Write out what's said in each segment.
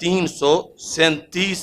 337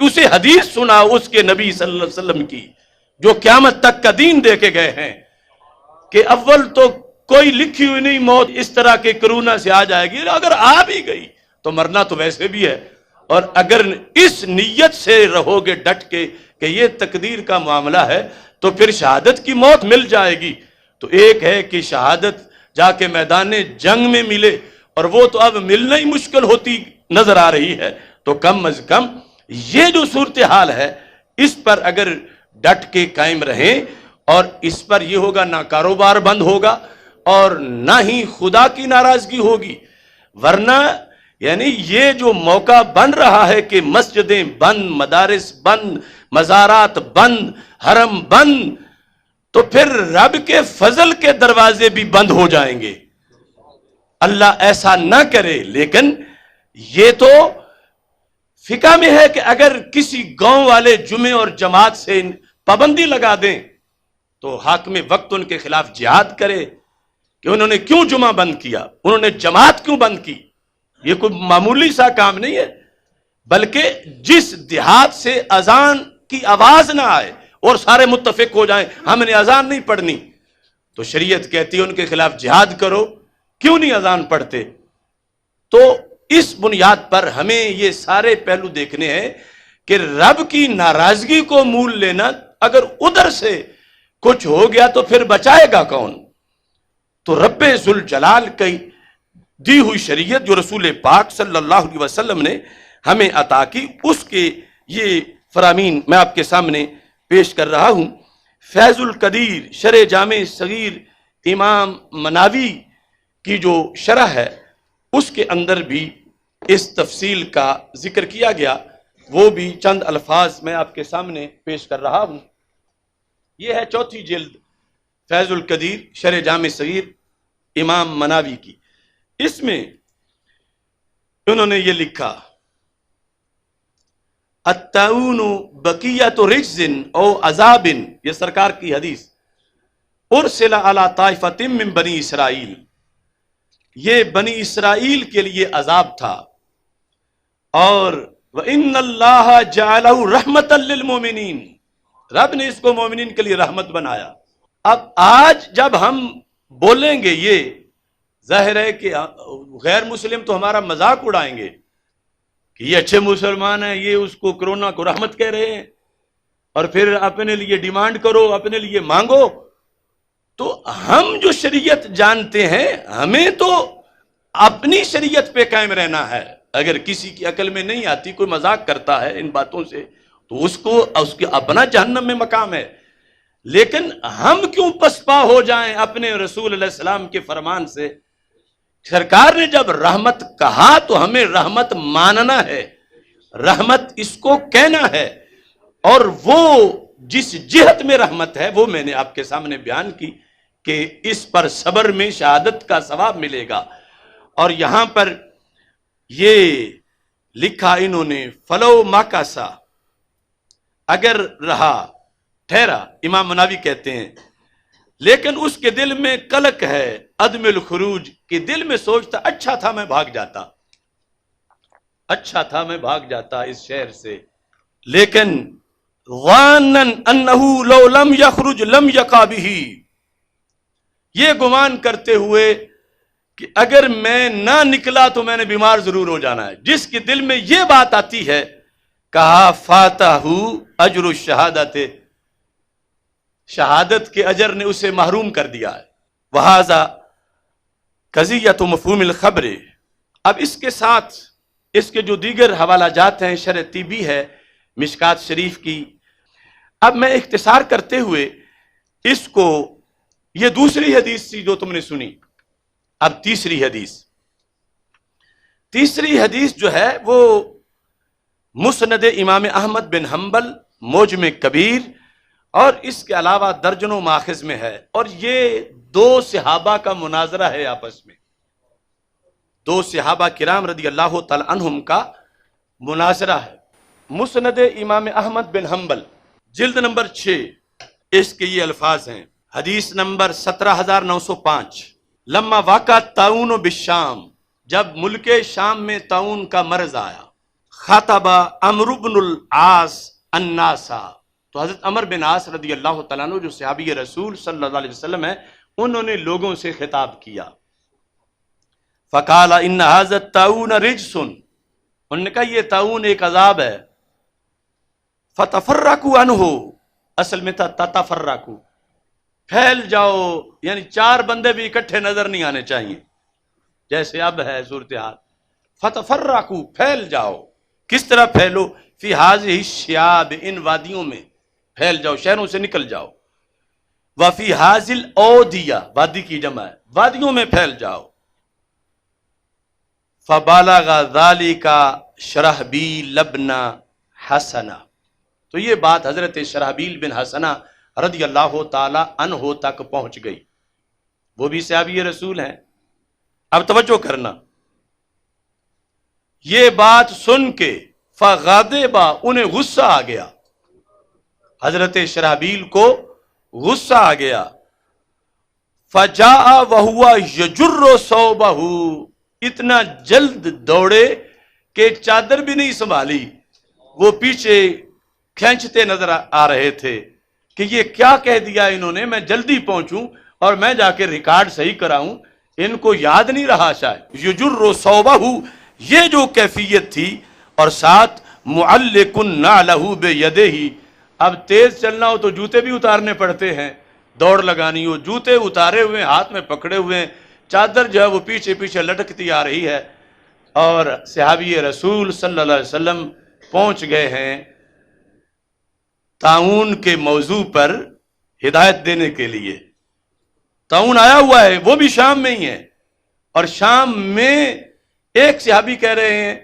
کہ اسے حدیث سنا اس کے نبی صلی اللہ علیہ وسلم کی جو قیامت تک کا دین دے کے گئے ہیں کہ اول تو کوئی لکھی ہوئی نہیں موت اس طرح کے کرونا سے آ جائے گی، اگر آ بھی گئی تو مرنا تو ویسے بھی ہے، اور اگر اس نیت سے رہو گے ڈٹ کے کہ یہ تقدیر کا معاملہ ہے تو پھر شہادت کی موت مل جائے گی۔ تو ایک ہے کہ شہادت جا کے میدان جنگ میں ملے، اور وہ تو اب ملنا ہی مشکل ہوتی نظر آ رہی ہے، تو کم از کم یہ جو صورتحال ہے اس پر اگر ڈٹ کے قائم رہیں، اور اس پر یہ ہوگا نہ کاروبار بند ہوگا اور نہ ہی خدا کی ناراضگی ہوگی، ورنہ یعنی یہ جو موقع بن رہا ہے کہ مسجدیں بند، مدارس بند، مزارات بند، حرم بند، تو پھر رب کے فضل کے دروازے بھی بند ہو جائیں گے۔ اللہ ایسا نہ کرے، لیکن یہ تو فقہ میں ہے کہ اگر کسی گاؤں والے جمعے اور جماعت سے پابندی لگا دیں تو حاکم وقت ان کے خلاف جہاد کرے کہ انہوں نے کیوں جمعہ بند کیا، انہوں نے جماعت کیوں بند کی۔ یہ کوئی معمولی سا کام نہیں ہے، بلکہ جس دیہات سے اذان کی آواز نہ آئے اور سارے متفق ہو جائیں ہم نے اذان نہیں پڑھنی، تو شریعت کہتی ہے ان کے خلاف جہاد کرو، کیوں نہیں اذان پڑھتے؟ تو اس بنیاد پر ہمیں یہ سارے پہلو دیکھنے ہیں کہ رب کی ناراضگی کو مول لینا، اگر ادھر سے کچھ ہو گیا تو پھر بچائے گا کون؟ تو رب ذوالجلال کی دی ہوئی شریعت جو رسول پاک صلی اللہ علیہ وسلم نے ہمیں عطا کی، اس کے یہ فرامین میں آپ کے سامنے پیش کر رہا ہوں۔ فیض القدیر شرح جامع صغیر امام مناوی کی جو شرح ہے اس کے اندر بھی اس تفصیل کا ذکر کیا گیا، وہ بھی چند الفاظ میں آپ کے سامنے پیش کر رہا ہوں۔ یہ ہے چوتھی جلد فیض القدیر شرح جامع صغیر امام مناوی کی۔ اس میں انہوں نے یہ لکھا، الطاعون بقیۃ رجز او عذاب، یہ سرکار کی حدیث، ارسل علی طائفۃ من بنی اسرائیل، یہ بنی اسرائیل کے لیے عذاب تھا، اور وَإِنَّ اللَّهَ جَعَلَهُ رَحْمَةً لِّلْمُؤْمِنِينَ، رب نے اس کو مومنین کے لیے رحمت بنایا۔ اب آج جب ہم بولیں گے یہ ظاہر ہے کہ غیر مسلم تو ہمارا مذاق اڑائیں گے کہ یہ اچھے مسلمان ہیں، یہ اس کو کرونا کو رحمت کہہ رہے ہیں، اور پھر اپنے لیے ڈیمانڈ کرو، اپنے لیے مانگو۔ تو ہم جو شریعت جانتے ہیں ہمیں تو اپنی شریعت پہ قائم رہنا ہے۔ اگر کسی کی عقل میں نہیں آتی، کوئی مذاق کرتا ہے ان باتوں سے، تو اس کے اپنا جہنم میں مقام ہے۔ لیکن ہم کیوں پسپا ہو جائیں اپنے رسول علیہ السلام کے فرمان سے؟ سرکار نے جب رحمت کہا تو ہمیں رحمت ماننا ہے، رحمت اس کو کہنا ہے، اور وہ جس جہت میں رحمت ہے وہ میں نے آپ کے سامنے بیان کی کہ اس پر صبر میں شہادت کا ثواب ملے گا۔ اور یہاں پر یہ لکھا انہوں نے، فلو ماکاسا، اگر رہا ٹھہرا، امام مناوی کہتے ہیں، لیکن اس کے دل میں قلق ہے، عدم الخروج، کہ دل میں سوچتا اچھا تھا میں بھاگ جاتا، اچھا تھا میں بھاگ جاتا اس شہر سے، لیکن ظانن انہو لو لم یخرج لم یقع بہ، یہ گمان کرتے ہوئے کہ اگر میں نہ نکلا تو میں نے بیمار ضرور ہو جانا ہے، جس کے دل میں یہ بات آتی ہے، کہا فاتہ اجر الشہادت، شہادت کے اجر نے اسے محروم کر دیا ہے۔ وہذا قضیۃ مفہوم الخبر، اب اس کے ساتھ اس کے جو دیگر حوالہ جات ہیں، شرح طبی ہے مشکات شریف کی، اب میں اختصار کرتے ہوئے اس کو، یہ دوسری حدیث تھی جو تم نے سنی، اب تیسری حدیث جو ہے وہ مسند امام احمد بن حنبل موجم کبیر اور اس کے علاوہ درجنوں ماخذ میں ہے، اور یہ دو صحابہ کا مناظرہ ہے آپس میں، دو صحابہ کرام رضی اللہ تعالی عنہم کا مناظرہ ہے۔ مسند امام احمد بن حنبل جلد نمبر 6، اس کے یہ الفاظ ہیں، حدیث نمبر 17905، لما واقع طاعون بالشام، جب ملک شام میں طاعون کا مرض آیا، خاطبہ عمرو بن العاص الناسا، تو حضرت عمر بن عاص رضی اللہ تعالیٰ عنہ جو صحابی رسول صلی اللہ علیہ وسلم ہیں، انہوں نے لوگوں سے خطاب کیا. فقال ان هذا الطاعون رجس، انہوں نے کہا یہ طاعون ایک عذاب ہے. فتفرقوا عنہ، اصل میں تھا تتفرقوا، پھیل جاؤ، یعنی چار بندے بھی اکٹھے نظر نہیں آنے چاہیے جیسے اب ہے صورتحال. فتفرقوا، پھیل جاؤ. کس طرح پھیلو؟ فی هذه الشیاب، ان وادیوں میں پھیل جاؤ، شہروں سے نکل جاؤ. وفی هذه الاودیہ، وادی کی جمع ہے، وادیوں میں پھیل جاؤ. فبالغ ذلك شرحبیل بن حسنہ، تو یہ بات حضرت شرحبیل بن حسنہ رضی اللہ تعالی عنہ تک پہنچ گئی. وہ بھی صحابی رسول ہیں. اب توجہ کرنا، یہ بات سن کے فغضب، انہیں غصہ آ گیا، حضرت شرحبیل کو غصہ آ گیا. فجاء وہو یجر ثوبہ، اتنا جلد دوڑے کہ چادر بھی نہیں سنبھالی، وہ پیچھے کھینچتے نظر آ رہے تھے کہ یہ کیا کہہ دیا انہوں نے، میں جلدی پہنچوں اور میں جا کے ریکارڈ صحیح کراؤں، ان کو یاد نہیں رہا شاید. یجر ثوبہ، یہ جو کیفیت تھی، اور ساتھ معلق نعلہ بیدہ، اب تیز چلنا ہو تو جوتے بھی اتارنے پڑتے ہیں، دوڑ لگانی ہو جوتے اتارے ہوئے ہاتھ میں پکڑے ہوئے ہیں، چادر جو ہے وہ پیچھے پیچھے لٹکتی آ رہی ہے، اور صحابی رسول صلی اللہ علیہ وسلم پہنچ گئے ہیں طاعون کے موضوع پر ہدایت دینے کے لیے. طاعون آیا ہوا ہے، وہ بھی شام میں ہی ہے، اور شام میں ایک صحابی کہہ رہے ہیں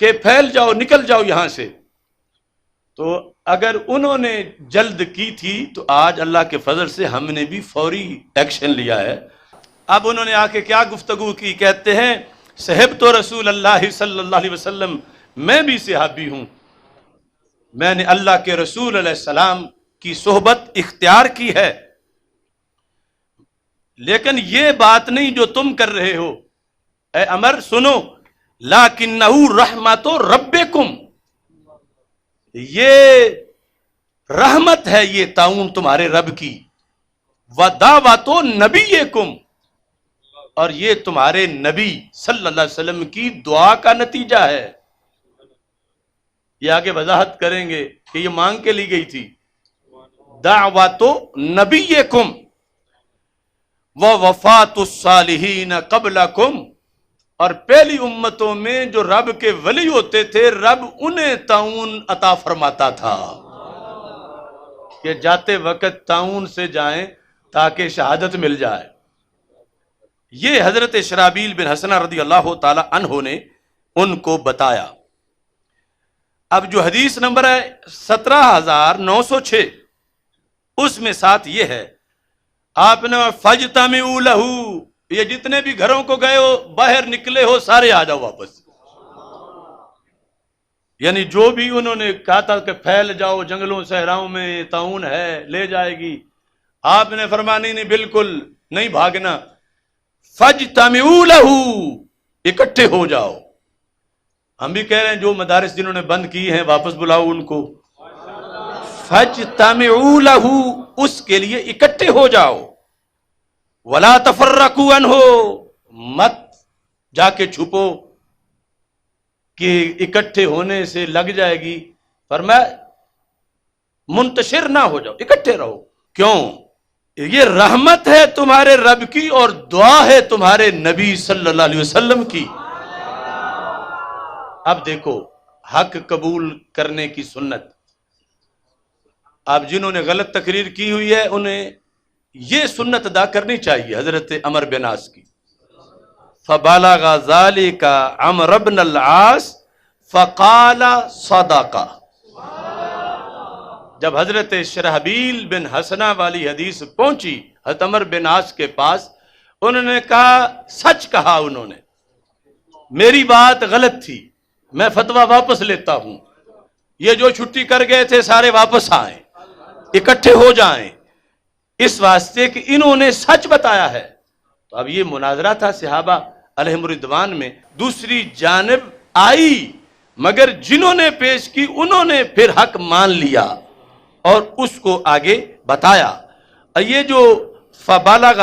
کہ پھیل جاؤ، نکل جاؤ یہاں سے. تو اگر انہوں نے جلد کی تھی تو آج اللہ کے فضل سے ہم نے بھی فوری ایکشن لیا ہے. اب انہوں نے آ کے کیا گفتگو کی، کہتے ہیں صحب تو رسول اللہ صلی اللہ علیہ وسلم، میں بھی صحابی ہوں، میں نے اللہ کے رسول علیہ السلام کی صحبت اختیار کی ہے، لیکن یہ بات نہیں جو تم کر رہے ہو. اے عمر سنو، لیکنہ رحمت ربکم، یہ رحمت ہے یہ طاعون تمہارے رب کی، ودعوت نبیکم، اور یہ تمہارے نبی صلی اللہ علیہ وسلم کی دعا کا نتیجہ ہے. یہ آگے وضاحت کریں گے کہ یہ مانگ کے لی گئی تھی. دعوت نبیکم ووفات الصالحین قبلکم، اور پہلی امتوں میں جو رب کے ولی ہوتے تھے رب انہیں طاعون عطا فرماتا تھا کہ جاتے وقت طاعون سے جائیں تاکہ شہادت مل جائے. یہ حضرت شرحبیل بن حسنہ رضی اللہ تعالی عنہ نے ان کو بتایا. اب جو حدیث نمبر ہے 17,906، اس میں ساتھ یہ ہے، آپ نے فاجتمعوا لہ، یہ جتنے بھی گھروں کو گئے ہو، باہر نکلے ہو، سارے آ جاؤ واپس. یعنی جو بھی انہوں نے کہا تھا کہ پھیل جاؤ جنگلوں صحراؤں میں، طاعون ہے لے جائے گی، آپ نے فرمایا نہیں بالکل نہیں بھاگنا. فاجتمعوا لہ، اکٹھے ہو جاؤ. ہم بھی کہہ رہے ہیں جو مدارس جنہوں نے بند کی ہیں واپس بلاؤ ان کو. فاجتمعوا لہ، اس کے لیے اکٹھے ہو جاؤ. ولا تفرقوا عنہ، مت جا کے چھپو کہ اکٹھے ہونے سے لگ جائے گی. فرمایا منتشر نہ ہو جاؤ، اکٹھے رہو. کیوں؟ یہ رحمت ہے تمہارے رب کی اور دعا ہے تمہارے نبی صلی اللہ علیہ وسلم کی. اب دیکھو حق قبول کرنے کی سنت. اب جنہوں نے غلط تقریر کی ہوئی ہے انہیں یہ سنت ادا کرنی چاہیے حضرت عمر بن عاص کی. فبلغ ذلك عمرو بن العاص فقال صدق. جب حضرت شرحبیل بن حسنہ والی حدیث پہنچی حضرت عمر بن عاص کے پاس، انہوں نے کہا سچ کہا، انہوں نے میری بات غلط تھی، میں فتویٰ واپس لیتا ہوں. یہ جو چھٹی کر گئے تھے سارے واپس آئیں، اکٹھے ہو جائیں، اس واسطے کہ انہوں نے سچ بتایا ہے. تو اب یہ مناظرہ تھا صحابہ علیہم رضوان میں. دوسری جانب آئی مگر جنہوں نے پیش کی انہوں نے پھر حق مان لیا اور اس کو آگے بتایا. یہ جو فبالغ